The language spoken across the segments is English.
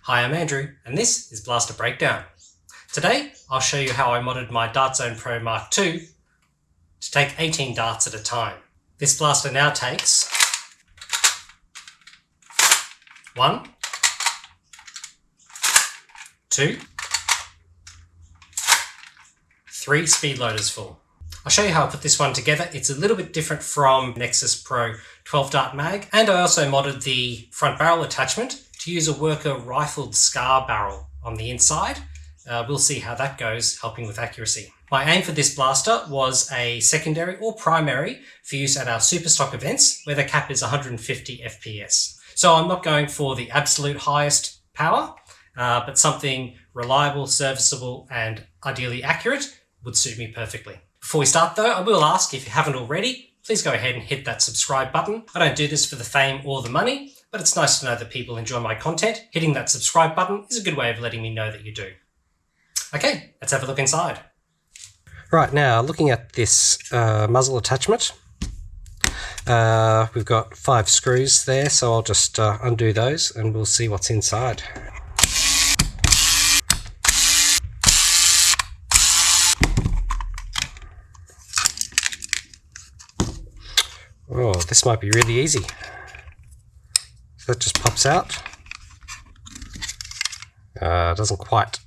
Hi, I'm Andrew, and this is Blaster Breakdown. Today, I'll show you how I modded my Dart Zone Pro MK2 to take 18 darts at a time. This blaster now takes 1, 2, 3 speed loaders full. I'll show you how I put this one together. It's a little bit different from Nexus Pro 12 dart mag, and I also modded the front barrel attachment to use a Worker rifled scar barrel on the inside. We'll see how that goes, helping with accuracy. My aim for this blaster was a secondary or primary for use at our super stock events where the cap is 150 FPS. So I'm not going for the absolute highest power, but something reliable, serviceable, and ideally accurate would suit me perfectly. Before we start though, I will ask, if you haven't already, please go ahead and hit that subscribe button. I don't do this for the fame or the money, but it's nice to know that people enjoy my content. Hitting that subscribe button is a good way of letting me know that you do. Okay, let's have a look inside. Right, now looking at this muzzle attachment, we've got 5 screws there, so I'll just undo those and we'll see what's inside. Oh, this might be really easy. So that just pops out. Doesn't quite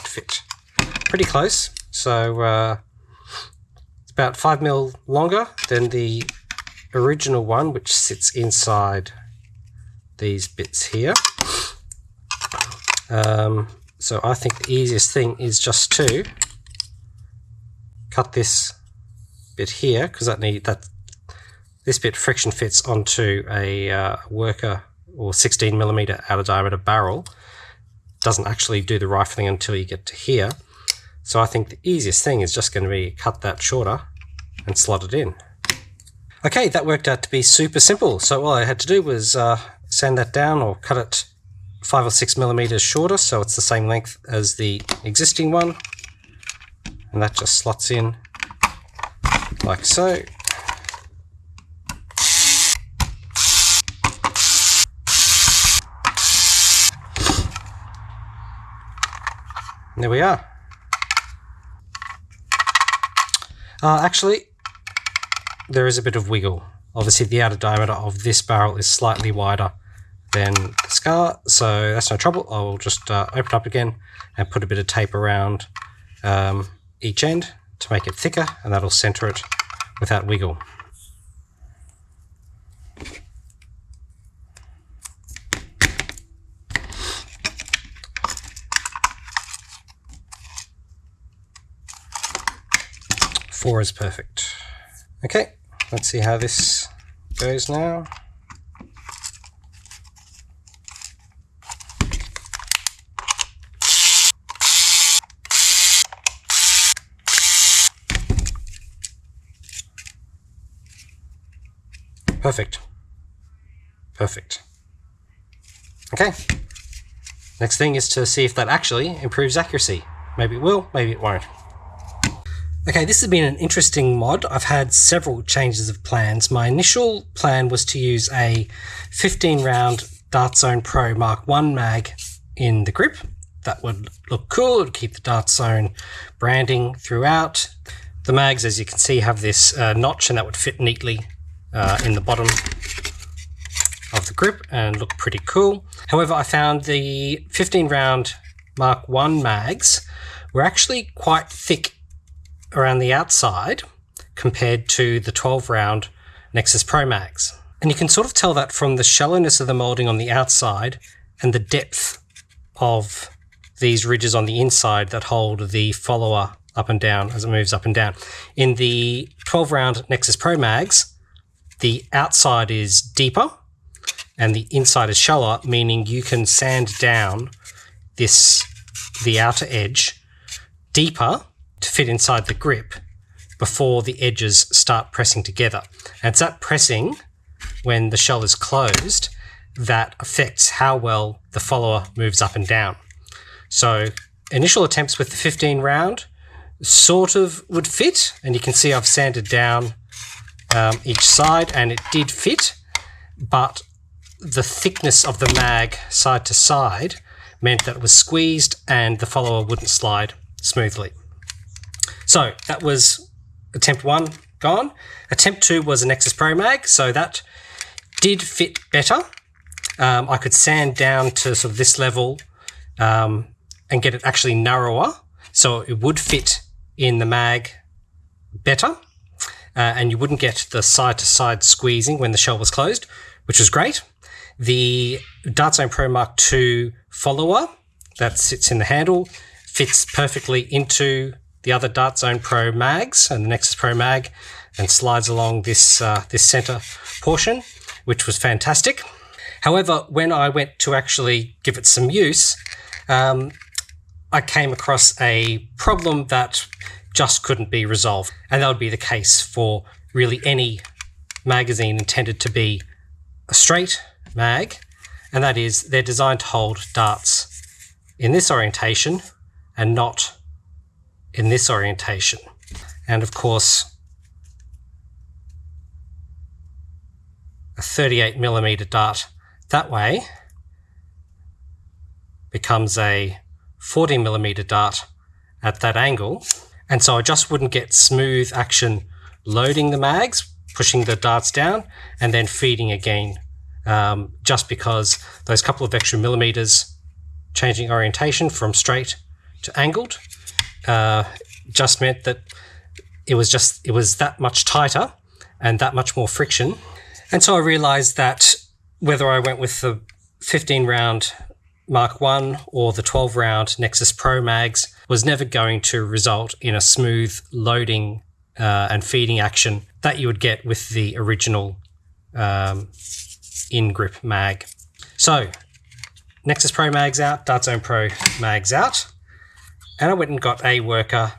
fit. Pretty close. So it's about 5mm longer than the original one, which sits inside these bits here. So I think the easiest thing is just to cut this bit here, because this bit friction fits onto a Worker or 16mm outer diameter barrel. Doesn't actually do the rifling until you get to here. So I think the easiest thing is just going to be cut that shorter and slot it in. Okay, that worked out to be super simple. So all I had to do was sand that down or cut it 5 or 6mm shorter so it's the same length as the existing one. And that just slots in like so. And there we are. Actually, there is a bit of wiggle. Obviously, the outer diameter of this barrel is slightly wider than the scar, so that's no trouble. I will just open up again and put a bit of tape around each end to make it thicker, and that'll center it without wiggle. Four is perfect. Okay, let's see how this goes now. Perfect. Perfect. Okay. Next thing is to see if that actually improves accuracy. Maybe it will, maybe it won't. Okay, this has been an interesting mod. I've had several changes of plans. My initial plan was to use a 15-round Dart Zone Pro MK1 mag in the grip. That would look cool. It would keep the Dart Zone branding throughout. The mags, as you can see, have this notch, and that would fit neatly in the bottom of the grip and look pretty cool. However, I found the 15-round MK1 mags were actually quite thick around the outside compared to the 12-round Nexus Pro mags. And you can sort of tell that from the shallowness of the molding on the outside and the depth of these ridges on the inside that hold the follower up and down as it moves up and down. In the 12-round Nexus Pro mags, the outside is deeper and the inside is shallower, meaning you can sand down the outer edge deeper to fit inside the grip before the edges start pressing together. And it's that pressing when the shell is closed that affects how well the follower moves up and down. So initial attempts with the 15 round sort of would fit, and you can see I've sanded down each side and it did fit, but the thickness of the mag side to side meant that it was squeezed and the follower wouldn't slide smoothly. So that was attempt 1 gone. Attempt 2 was a Nexus Pro mag, so that did fit better. I could sand down to sort of this level and get it actually narrower, so it would fit in the mag better, and you wouldn't get the side-to-side squeezing when the shell was closed, which was great. The Dart Zone Pro Mark II follower that sits in the handle fits perfectly into the other Dart Zone Pro mags and the Nexus Pro mag, and slides along this this center portion, which was fantastic. However, when I went to actually give it some use, I came across a problem that just couldn't be resolved, and that would be the case for really any magazine intended to be a straight mag, and that is they're designed to hold darts in this orientation and not in this orientation. And of course, a 38mm dart that way becomes a 40mm dart at that angle, and so I just wouldn't get smooth action loading the mags, pushing the darts down and then feeding again, just because those couple of extra millimeters changing orientation from straight to angled just meant that it was that much tighter and that much more friction. And so I realized that whether I went with the 15-round Mark I or the 12-round Nexus Pro mags was never going to result in a smooth loading and feeding action that you would get with the original in-grip mag. So, Nexus Pro mags out, Dart Zone Pro mags out, and I went and got a Worker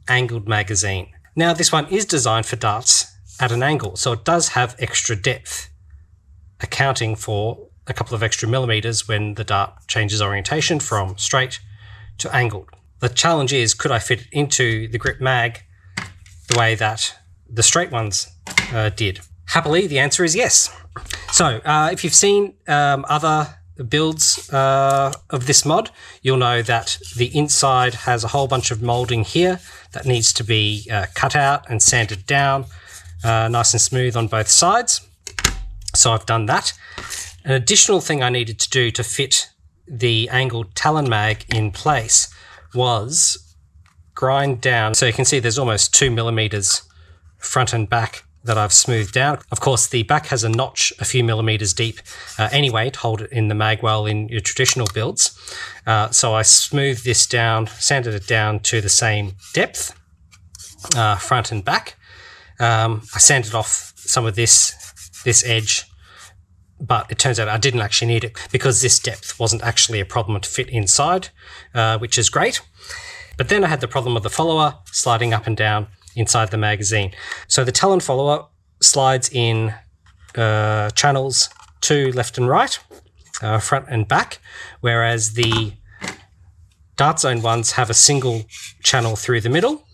angled magazine. Now, this one is designed for darts at an angle, so it does have extra depth, accounting for a couple of extra millimeters when the dart changes orientation from straight to angled. The challenge is, could I fit it into the grip mag the way that the straight ones did? Happily, the answer is yes. So if you've seen other builds of this mod, you'll know that the inside has a whole bunch of molding here that needs to be cut out and sanded down nice and smooth on both sides. So I've done that. An additional thing I needed to do to fit the angled Talon mag in place was grind down. So you can see there's almost 2 millimeters front and back that I've smoothed out. Of course, the back has a notch a few millimeters deep anyway to hold it in the mag well in your traditional builds. So I smoothed this down, sanded it down to the same depth, front and back. I sanded off some of this edge, but it turns out I didn't actually need it because this depth wasn't actually a problem to fit inside, which is great. But then I had the problem of the follower sliding up and down inside the magazine. So the Talon follower slides in channels 2 left and right, front and back, whereas the Dart Zone ones have a single channel through the middle.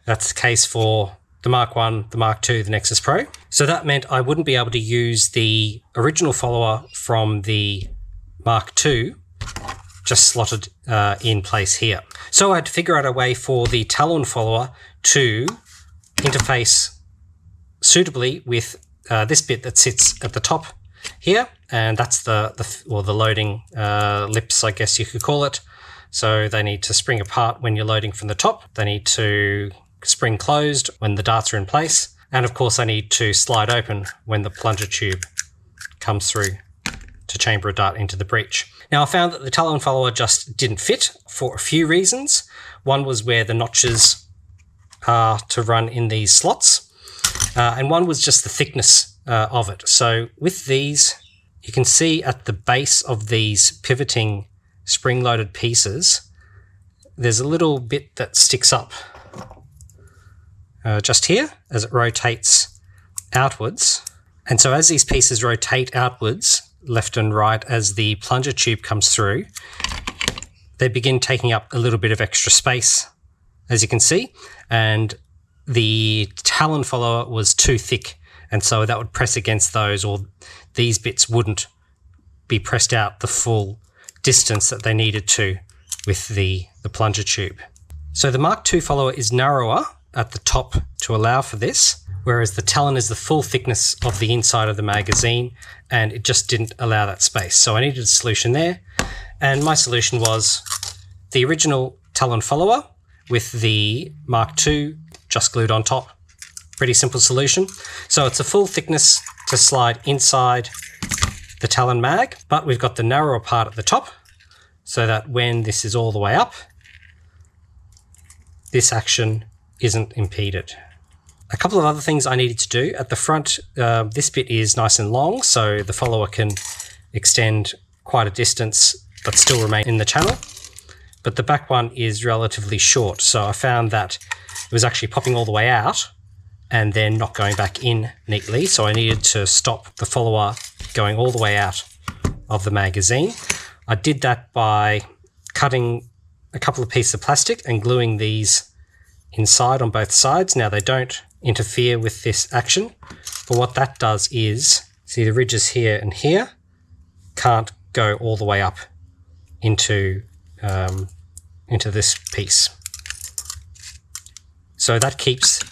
That's the case for the Mark I, the Mark II, the Nexus Pro. So that meant I wouldn't be able to use the original follower from the Mark II just slotted in place here. So I had to figure out a way for the Talon follower to interface suitably with this bit that sits at the top here, and that's the loading lips, I guess you could call it. So they need to spring apart when you're loading from the top. They need to spring closed when the darts are in place, and of course I need to slide open when the plunger tube comes through to chamber a dart into the breech. Now I found that the Talon follower just didn't fit for a few reasons. One was where the notches are to run in these slots, and one was just the thickness of it. So with these, you can see at the base of these pivoting spring-loaded pieces, there's a little bit that sticks up just here as it rotates outwards. And so as these pieces rotate outwards, left and right, as the plunger tube comes through, they begin taking up a little bit of extra space, as you can see, and the Talon follower was too thick, and so that would press against those, or these bits wouldn't be pressed out the full distance that they needed to with the plunger tube. So the Mark II follower is narrower at the top to allow for this, whereas the Talon is the full thickness of the inside of the magazine, and it just didn't allow that space. So I needed a solution there, and my solution was the original Talon follower with the Mark II just glued on top. Pretty simple solution. So it's a full thickness to slide inside the Talon mag, but we've got the narrower part at the top so that when this is all the way up, this action isn't impeded. A couple of other things I needed to do. At the front, this bit is nice and long, so the follower can extend quite a distance but still remain in the channel. But the back one is relatively short, so I found that it was actually popping all the way out and then not going back in neatly, so I needed to stop the follower going all the way out of the magazine. I did that by cutting a couple of pieces of plastic and gluing these inside on both sides. Now they don't interfere with this action, but what that does is, see the ridges here and here can't go all the way up into this piece. So that keeps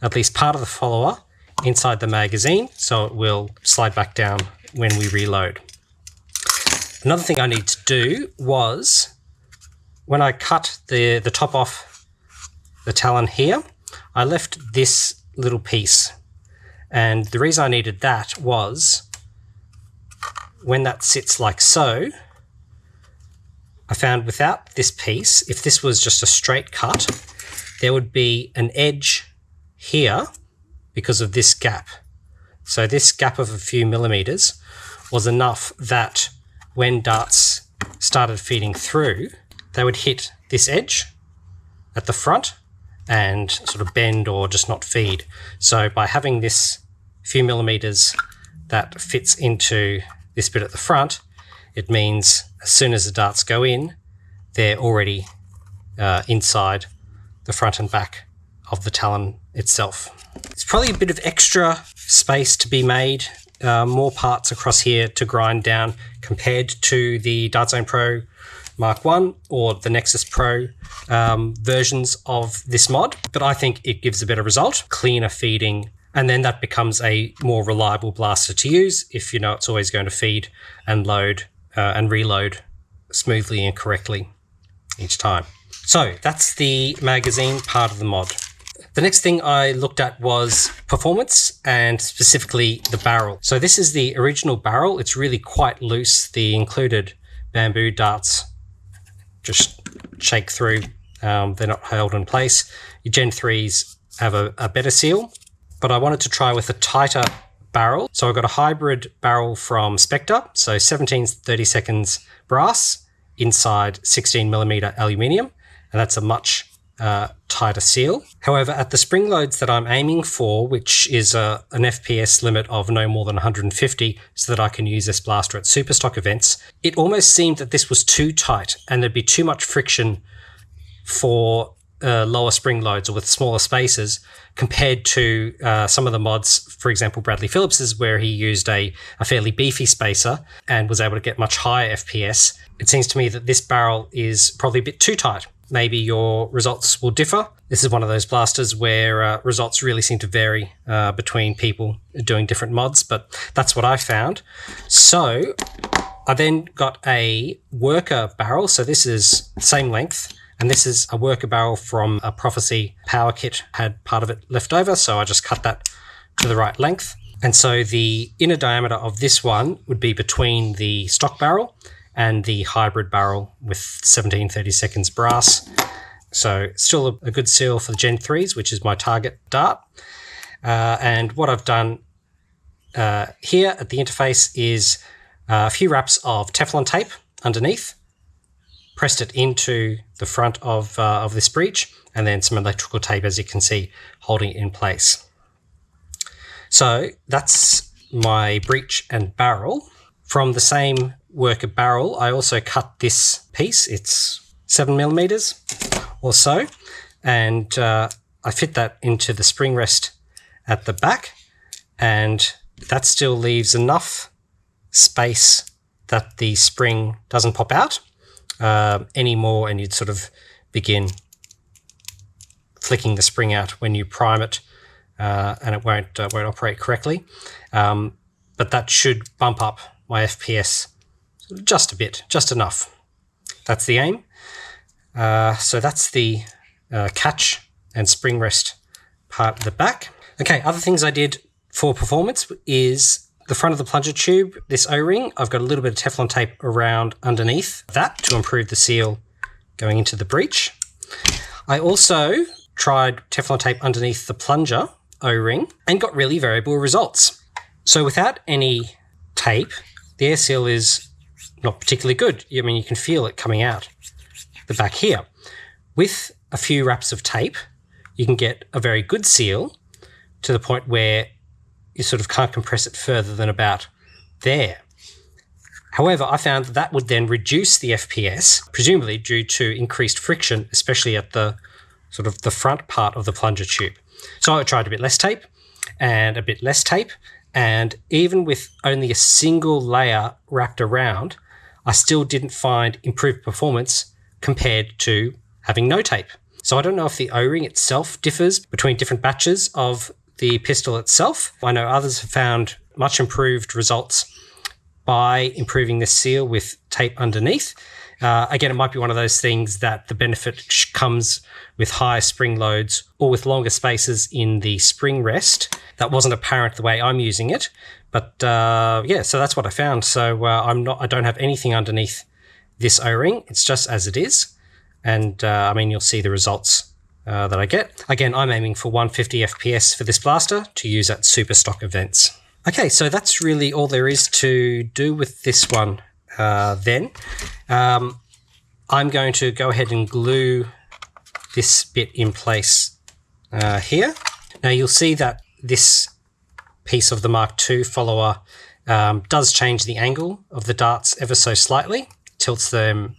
at least part of the follower inside the magazine, so it will slide back down when we reload. Another thing I need to do was, when I cut the top off the Talon here, I left this little piece. And the reason I needed that was, when that sits like so, I found without this piece, if this was just a straight cut, there would be an edge here because of this gap. So this gap of a few millimeters was enough that when darts started feeding through, they would hit this edge at the front and sort of bend or just not feed. So by having this few millimeters that fits into this bit at the front, it means as soon as the darts go in, they're already inside the front and back of the Talon itself. It's probably a bit of extra space to be made, more parts across here to grind down compared to the Dart Zone Pro Mark I or the Nexus Pro versions of this mod, but I think it gives a better result, cleaner feeding, and then that becomes a more reliable blaster to use if you know it's always going to feed and load and reload smoothly and correctly each time. So that's the magazine part of the mod. The next thing I looked at was performance, and specifically the barrel. So this is the original barrel. It's really quite loose. The included bamboo darts just shake through. They're not held in place. Your Gen 3s have a better seal, but I wanted to try with a tighter barrel. So I got a hybrid barrel from Spectre, so 17/32 brass inside 16mm aluminium, and that's a much tighter seal. However, at the spring loads that I'm aiming for, which is an FPS limit of no more than 150 so that I can use this blaster at super stock events, it almost seemed that this was too tight and there'd be too much friction for lower spring loads or with smaller spaces compared to some of the mods, for example, Bradley Phillips's, where he used a fairly beefy spacer and was able to get much higher FPS. It seems to me that this barrel is probably a bit too tight. Maybe your results will differ. This is one of those blasters where results really seem to vary between people doing different mods, but that's what I found. So I then got a worker barrel. So this is the same length, and this is a worker barrel from a Prophecy power kit, had part of it left over, so I just cut that to the right length. And so the inner diameter of this one would be between the stock barrel and the hybrid barrel with 17/32 brass. So still a good seal for the Gen 3s, which is my target dart. And what I've done here at the interface is a few wraps of Teflon tape underneath, pressed it into the front of this breech, and then some electrical tape, as you can see, holding it in place. So that's my breech and barrel. From the same worker barrel, I also cut this piece. It's 7mm or so, and I fit that into the spring rest at the back, and that still leaves enough space that the spring doesn't pop out anymore, and you'd sort of begin flicking the spring out when you prime it, and it won't operate correctly. But that should bump up my FPS just a bit, just enough. That's the aim. So that's the catch and spring rest part of the back. Okay, other things I did for performance is the front of the plunger tube, this O-ring, I've got a little bit of Teflon tape around underneath that to improve the seal going into the breech. I also tried Teflon tape underneath the plunger O-ring and got really variable results. So without any tape, the air seal is not particularly good. I mean, you can feel it coming out the back here. With a few wraps of tape, you can get a very good seal to the point where you sort of can't compress it further than about there. However, I found that would then reduce the FPS, presumably due to increased friction, especially at the sort of the front part of the plunger tube. So I tried a bit less tape and a bit less tape, and even with only a single layer wrapped around, I still didn't find improved performance compared to having no tape. So I don't know if the O-ring itself differs between different batches of the pistol itself. I know others have found much improved results by improving the seal with tape underneath. Again, it might be one of those things that the benefit comes with higher spring loads or with longer spaces in the spring rest. That wasn't apparent the way I'm using it, but yeah, so that's what I found. So I don't have anything underneath this O-ring. It's just as it is, and I mean, you'll see the results that I get. Again, I'm aiming for 150 FPS for this blaster to use at super stock events. Okay, so that's really all there is to do with this one then. I'm going to go ahead and glue this bit in place here. Now you'll see that this piece of the Mark II follower does change the angle of the darts ever so slightly, tilts them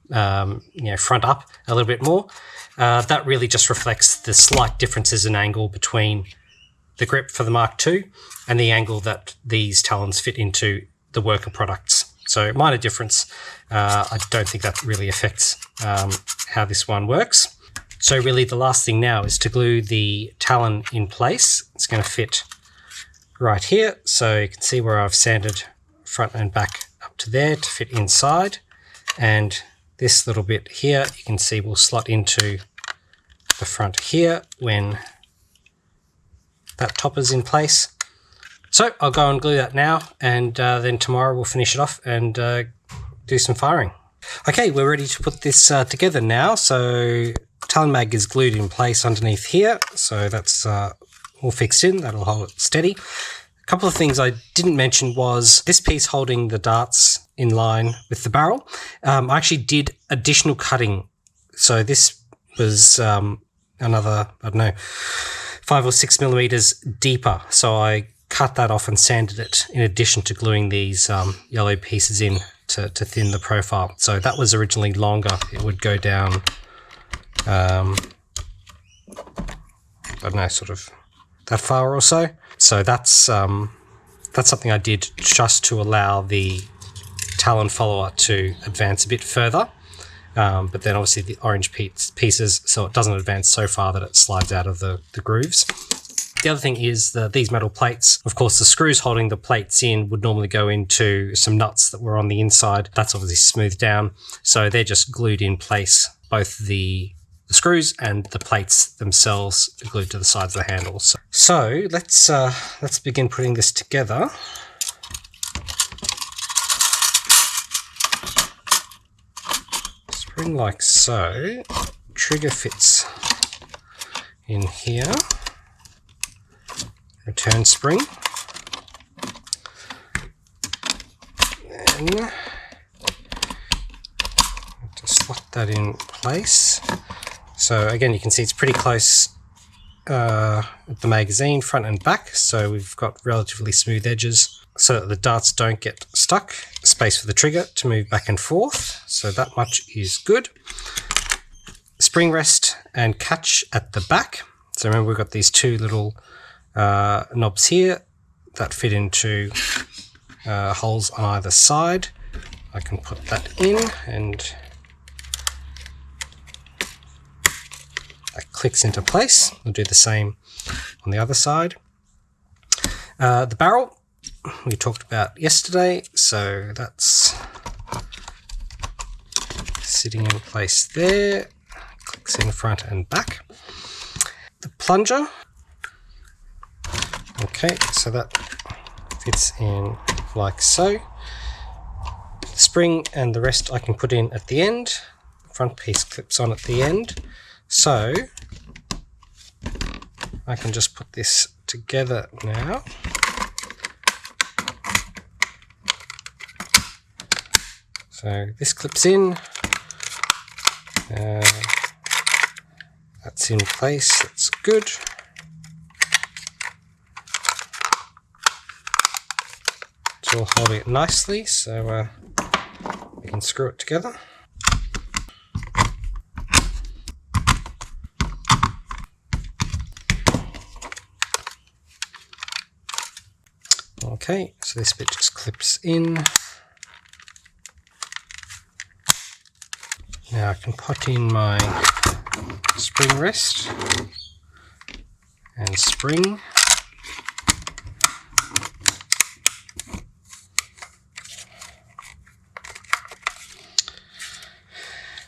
front up a little bit more. That really just reflects the slight differences in angle between the grip for the Mark II and the angle that these talons fit into the Worker products. So minor difference. I don't think that really affects how this one works. So really the last thing now is to glue the talon in place. It's going to fit right here. So you can see where I've sanded front and back up to there to fit inside. And this little bit here, you can see will slot into the front here when that topper's in place. So I'll go and glue that now, and then tomorrow we'll finish it off and do some firing. Okay, we're ready to put this together now. So Talon mag is glued in place underneath here, so that's all fixed in. That'll hold it steady. A couple of things I didn't mention was this piece holding the darts in line with the barrel. I actually did additional cutting. So this was another, I don't know, 5 or 6 millimeters deeper. So I cut that off and sanded it in addition to gluing these yellow pieces in to thin the profile. So that was originally longer. It would go down, I don't know, sort of that far or so. So that's something I did just to allow the Talon follower to advance a bit further. But then obviously the orange pieces, so it doesn't advance so far that it slides out of the grooves. The other thing is that these metal plates, of course, the screws holding the plates in would normally go into some nuts that were on the inside. That's obviously smoothed down. So they're just glued in place, both the screws and the plates themselves are glued to the sides of the handles. So let's begin putting this together. Spring like so. Trigger fits in here. Return spring. Then to slot that in place. So again, you can see it's pretty close with the magazine, front and back. So we've got relatively smooth edges so that the darts don't get stuck. Space for the trigger to move back and forth. So that much is good. Spring rest and catch at the back. So remember, we've got these two little knobs here that fit into holes on either side. I can put that in, and that clicks into place. We'll do the same on the other side. The barrel we talked about yesterday, so that's sitting in place there, clicks in front and back. The plunger, okay, so that fits in like so. The spring and the rest I can put in at the end. The front piece clips on at the end, so I can just put this together now. So this clips in, that's in place, that's good. It's all holding it nicely, so we can screw it together. Okay, so this bit just clips in. Now I can put in my spring rest and spring.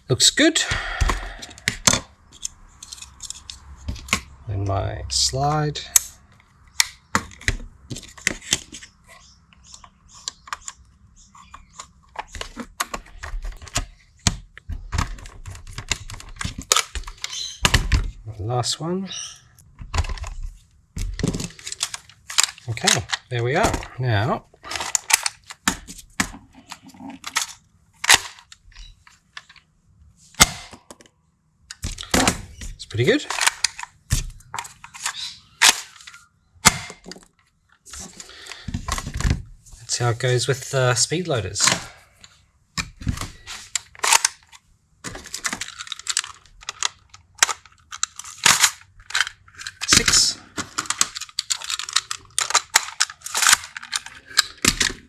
Looks good. Then my slide. Last one. Okay, there we are. Now it's pretty good. That's how it goes with speed loaders.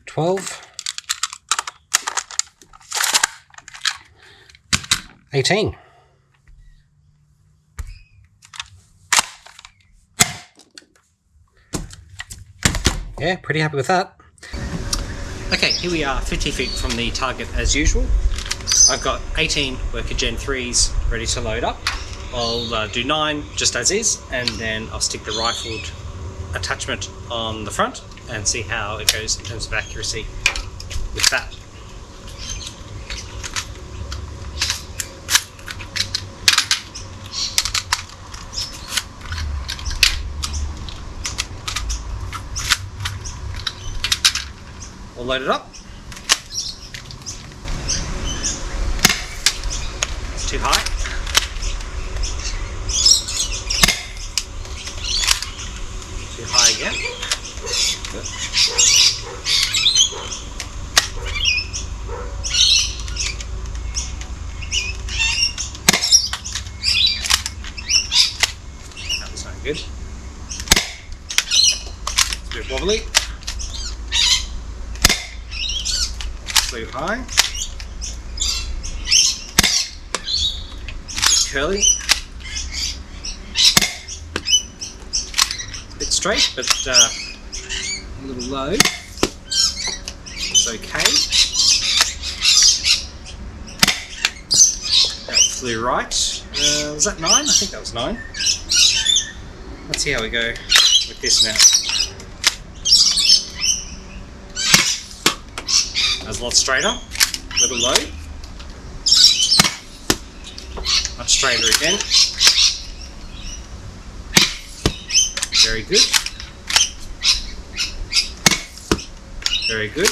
12, 18. Yeah, pretty happy with that. Okay, here we are 50 feet from the target as usual. I've got 18 Worker Gen 3s ready to load up. I'll do 9 just as is, and then I'll stick the rifled attachment on the front and see how it goes in terms of accuracy with that. We'll load it up. It's too high. Too high again. Good. That was not good. It's a bit wobbly. Too high. Just curly. A bit straight, but a little low. It's okay. That flew right. Was that 9? I think that was 9. Let's see how we go with this now. That's a lot straighter, a little low. Much straighter again. Very good. Very good.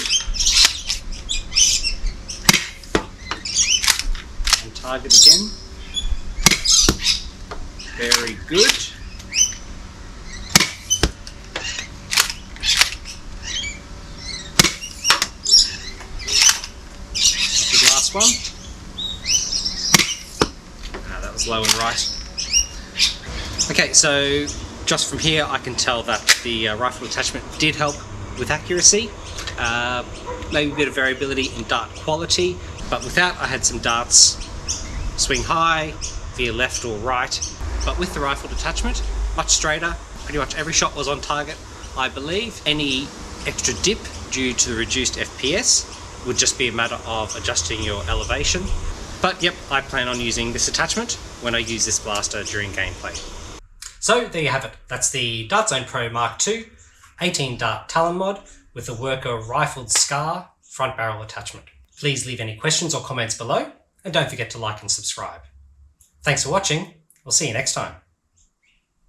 And target again. Very good. Last one. That was low and right. Okay, so just from here I can tell that the rifle attachment did help with accuracy. maybe a bit of variability in dart quality, but with that I had some darts swing high, veer left or right, but with the rifled attachment, much straighter, pretty much every shot was on target. I believe any extra dip due to the reduced FPS would just be a matter of adjusting your elevation. But yep, I plan on using this attachment when I use this blaster during gameplay. So there you have it. That's the Dart Zone Pro MK2 18 Dart Talon mod with the Worker rifled SCAR front barrel attachment. Please leave any questions or comments below, and don't forget to like and subscribe. Thanks for watching. We'll see you next time.